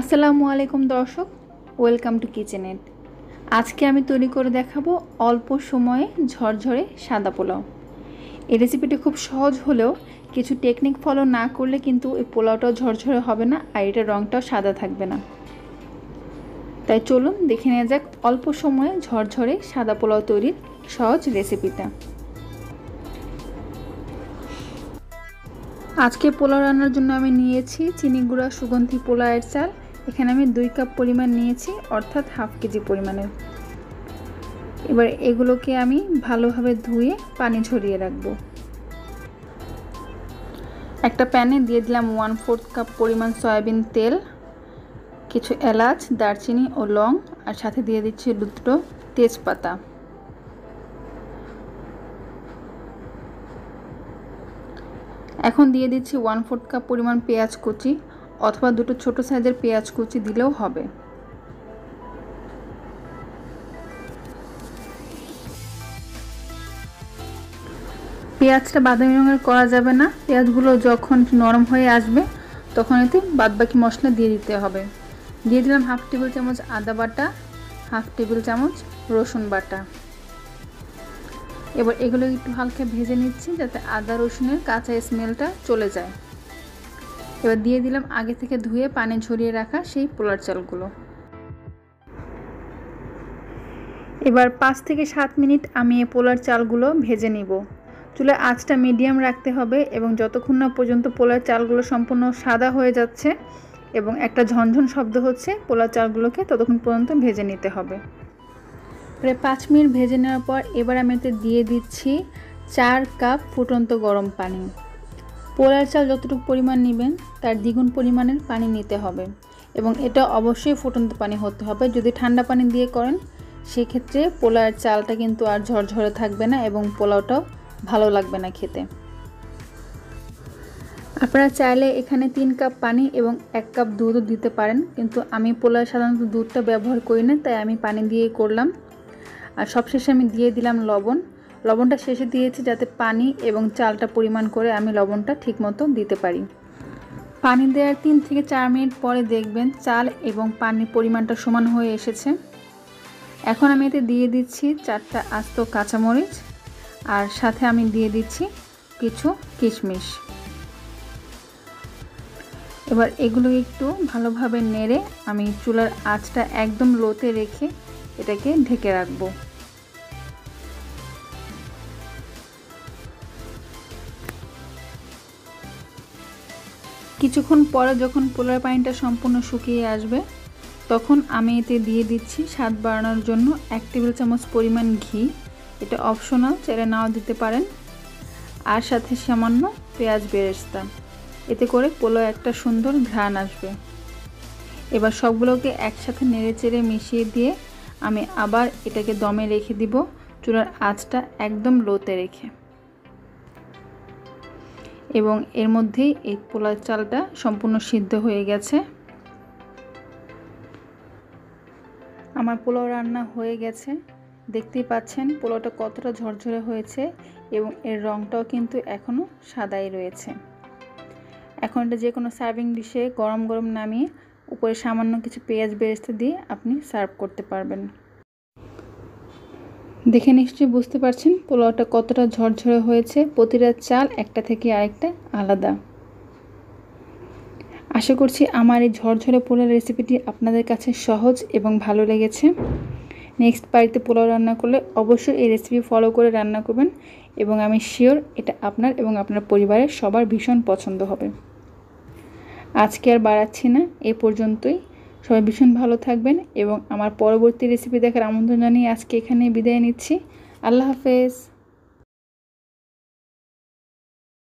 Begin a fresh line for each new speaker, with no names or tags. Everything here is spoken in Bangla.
আসসালামু আলাইকুম দর্শক, ওয়েলকাম টু কিচেনেট। আজকে আমি তৈরি করে দেখাবো অল্প সময়ে ঝরঝরে সাদা পোলাও। এই রেসিপিটি খুব সহজ হলেও কিছু টেকনিক ফলো না করলে কিন্তু এই পোলাওটাও ঝরঝরে হবে না, আর এটার রঙটাও সাদা থাকবে না। তাই চলুন দেখে নেওয়া যাক অল্প সময়ে ঝরঝরে সাদা পোলাও তৈরির সহজ রেসিপিটা। আজকে পোলাও রান্নার জন্য আমি নিয়েছি চিনি গুঁড়া সুগন্ধি পোলাওয়ের চাল। এখানে আমি 2 কাপ পরিমাণ নিয়েছি, অর্থাৎ হাফ কেজি পরিমাণের। এবার এগুলোকে আমি ভালোভাবে ধুয়ে পানি ঝরিয়ে রাখবো। একটা প্যানে দিয়ে দিলাম 1/4 কাপ পরিমাণ সয়াবিন তেল, কিছু এলাচ, দারচিনি ও লং, আর সাথে দিয়ে দিচ্ছি 2টো তেজপাতা। এখন দিয়ে দিচ্ছি 1/4 কাপ পরিমাণ পেঁয়াজ কুচি, অথবা 2টো ছোট সাইজের পেঁয়াজ কুচি দিলেও হবে। পেঁয়াজটা বাদামি রঙের করা যাবে না, পেঁয়াজগুলো যখন নরম হয়ে আসবে তখন এতে বাদবাকি মশলা দিয়ে দিতে হবে। দিয়ে দিলাম হাফ টেবিল চামচ আদা বাটা, হাফ টেবিল চামচ রসুন বাটা। এবার এগুলো একটু হালকা ভেজে নিচ্ছি যাতে আদা রসুনের কাঁচা স্মেলটা চলে যায়। এবার দিয়ে দিলাম আগে থেকে ধুয়ে পানি ঝরিয়ে রাখা সেই পোলার চালগুলো। এবার 5 থেকে 7 মিনিট আমি এই পোলার চালগুলো ভেজে নিব। চুলার আঁচটা মিডিয়াম রাখতে হবে এবং যতক্ষণ না পর্যন্ত পোলার চালগুলো সম্পূর্ণ সাদা হয়ে যাচ্ছে এবং একটা ঝনঝন শব্দ হচ্ছে পোলার চালগুলোকে ততক্ষণ পর্যন্ত ভেজে নিতে হবে। প্রায় 5 মিনিট ভেজে নেওয়ার পর এবার আমি এতে দিয়ে দিচ্ছি 4 কাপ ফুটন্ত গরম পানি। পোলার চাল যতটুকু পরিমাণ নেবেন তার দ্বিগুণ পরিমাণের পানি নিতে হবে এবং এটা অবশ্যই ফুটন্ত পানি হতে হবে। যদি ঠান্ডা পানি দিয়ে করেন সেক্ষেত্রে পোলার চালটা কিন্তু আর ঝরঝরে থাকবে না এবং পোলাওটাও ভালো লাগবে না খেতে। আপনারা চাইলে এখানে 3 কাপ পানি এবং 1 কাপ দুধও দিতে পারেন, কিন্তু আমি পোলাও সাধারণত দুধটা ব্যবহার করি না, তাই আমি পানি দিয়েই করলাম। আর সবশেষে আমি দিয়ে দিলাম লবণ। লবণটা শেষে দিয়েছি যাতে পানি এবং চালটা পরিমাণ করে আমি লবণটা ঠিকমতো দিতে পারি। পানি দেওয়ার 3 থেকে 4 মিনিট পরে দেখবেন চাল এবং পানির পরিমাণটা সমান হয়ে এসেছে। এখন আমি এতে দিয়ে দিচ্ছি 4টা আস্ত কাঁচামরিচ, আর সাথে আমি দিয়ে দিচ্ছি কিছু কিশমিশ। এবার এগুলো একটু ভালোভাবে নেড়ে আমি চুলার আঁচটা একদম লোতে রেখে এটাকে ঢেকে রাখবো। কিছুক্ষণ পরে যখন পোলার পানিটা সম্পূর্ণ শুকিয়ে আসবে তখন আমি এতে দিয়ে দিচ্ছি স্বাদ বাড়ানোর জন্য 1 টেবিল চামচ পরিমাণ ঘি। এটা অপশনাল, চাইলে নাও দিতে পারেন। আর সাথে সামান্য পেঁয়াজ বেরেস্তা, এতে করে পোলাও একটা সুন্দর ঘ্রাণ আসবে। এবার সবগুলোকে একসাথে নেড়েচেড়ে মিশিয়ে দিয়ে আমি আবার এটাকে দমে রেখে দিব, চুলার আঁচটা একদম লোতে রেখে। এবং এর মধ্যেই এই পোলাও চালটা সম্পূর্ণ সিদ্ধ হয়ে গেছে। আমার পোলাও রান্না হয়ে গেছে, দেখতেই পাচ্ছেন পোলাওটা কতটা ঝরঝরে হয়েছে এবং এর রঙটাও কিন্তু এখনও সাদাই রয়েছে। এখন এটা যে কোনো সার্ভিং ডিশে গরম গরম নামিয়ে উপরে সামান্য কিছু পেঁয়াজ বেরেস্তা দিয়ে আপনি সার্ভ করতে পারবেন। দেখে নিশ্চয়ই বুঝতে পারছেন পোলাওটা কতটা ঝরঝরে হয়েছে, প্রতিটা চাল একটা থেকে আরেকটা আলাদা। আশা করছি আমার এই ঝরঝরে পোলাও রেসিপিটি আপনাদের কাছে সহজ এবং ভালো লেগেছে। নেক্সট বাড়িতে পোলাও রান্না করলে অবশ্যই এই রেসিপি ফলো করে রান্না করবেন এবং আমি শিওর এটা আপনার এবং আপনার পরিবারের সবার ভীষণ পছন্দ হবে। আজকে আর বাড়াচ্ছি না, এ পর্যন্তই। সবাই ভীষণ ভালো থাকবেন এবং আমার পরবর্তী রেসিপি দেখার আমন্ত্রণ জানিয়ে আজকে এখানে বিদায় নিচ্ছি। আল্লাহ হাফেজ।